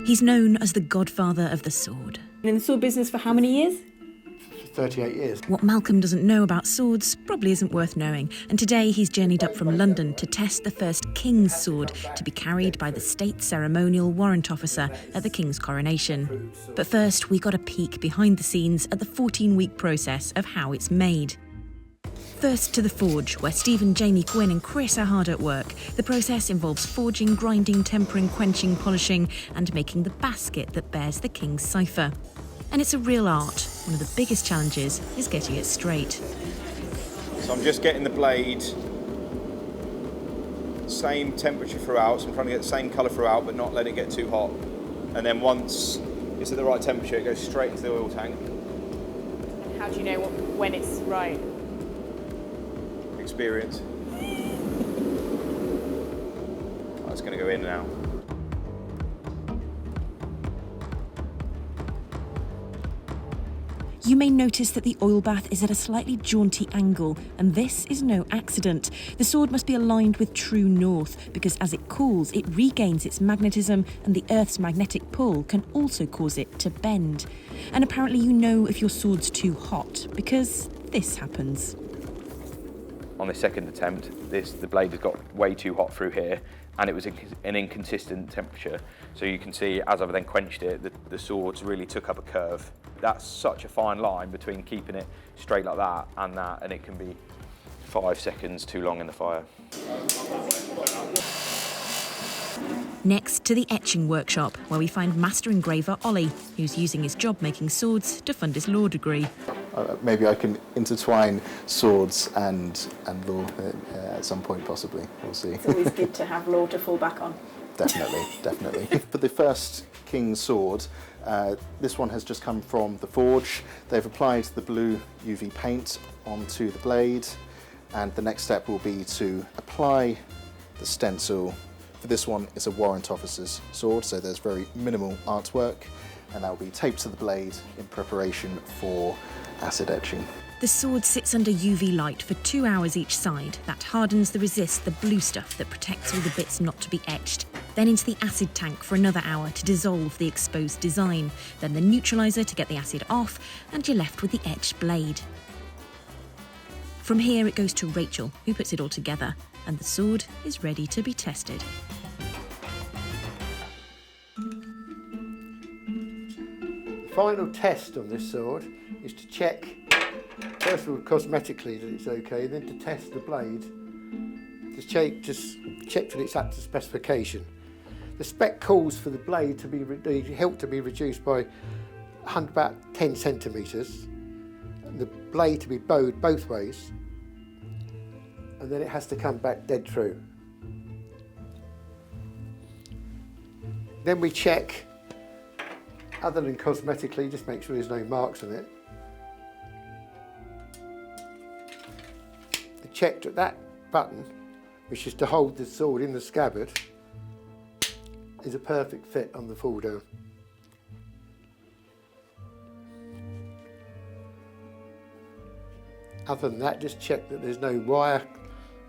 He's known as the Godfather of the Sword. In the sword business for how many years? 38 years. What Malcolm doesn't know about swords probably isn't worth knowing, and today he's journeyed up from London to test the first King's sword to be carried by the state ceremonial warrant officer at the King's coronation. But first, we got a peek behind the scenes at the 14-week process of how it's made. First to the forge, where Stephen, Jamie, Gwyn and Chris are hard at work. The process involves forging, grinding, tempering, quenching, polishing and making the basket that bears the King's cipher. And it's a real art. One of the biggest challenges is getting it straight. So I'm just getting the blade same temperature throughout, so I'm trying to get the same colour throughout but not let it get too hot. And then once it's at the right temperature, it goes straight into the oil tank. How do you know when it's right? Experience. Oh, it's going to go in now. You may notice that the oil bath is at a slightly jaunty angle, and this is no accident. The sword must be aligned with true north, because as it cools, it regains its magnetism, and the Earth's magnetic pull can also cause it to bend. And apparently you know if your sword's too hot, because this happens. On the second attempt, the blade has got way too hot through here, and it was an inconsistent temperature. So you can see, as I've then quenched it, the swords really took up a curve. That's such a fine line between keeping it straight like that, and it can be 5 seconds too long in the fire. Next to the etching workshop, where we find master engraver Ollie, who's using his job making swords to fund his law degree. Maybe I can intertwine swords and law at some point, possibly. We'll see. It's always good to have law to fall back on. Definitely, definitely. For the first King's sword, this one has just come from the forge. They've applied the blue UV paint onto the blade, and the next step will be to apply the stencil. For this one, it's a warrant officer's sword, so there's very minimal artwork, and that will be taped to the blade in preparation for acid etching. The sword sits under UV light for 2 hours each side. That hardens the resist, the blue stuff that protects all the bits not to be etched. Then into the acid tank for another hour to dissolve the exposed design. Then the neutraliser to get the acid off, and you're left with the etched blade. From here it goes to Rachel, who puts it all together, and the sword is ready to be tested. Final test on this sword is to check, first of all, cosmetically that it's okay, then to test the blade, to check that it's up to specification. The spec calls for the blade to be the hilt to be reduced by about 10 centimetres, and the blade to be bowed both ways, and then it has to come back dead true. Then we check, other than cosmetically, just make sure there's no marks on it. We checked that that button, which is to hold the sword in the scabbard, is a perfect fit on the fall down. Other than that, just check that there's no wire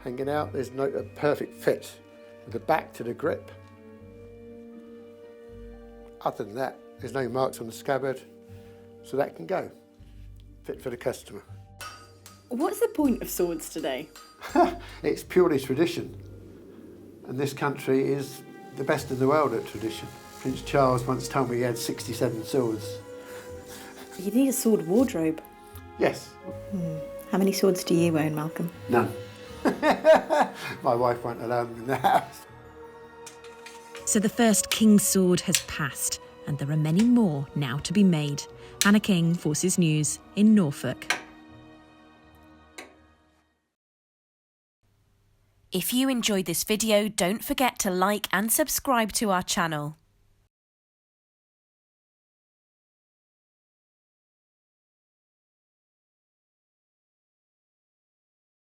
hanging out, there's a perfect fit with the back to the grip. Other than that, there's no marks on the scabbard, so that can go. Fit for the customer. What's the point of swords today? It's purely tradition, and this country is the best in the world at tradition. Prince Charles once told me he had 67 swords. You need a sword wardrobe. Yes. How many swords do you own, Malcolm? None. My wife won't allow them in the house. So the first King's sword has passed, and there are many more now to be made. Hannah King, Forces News in Norfolk. If you enjoyed this video, don't forget to like and subscribe to our channel.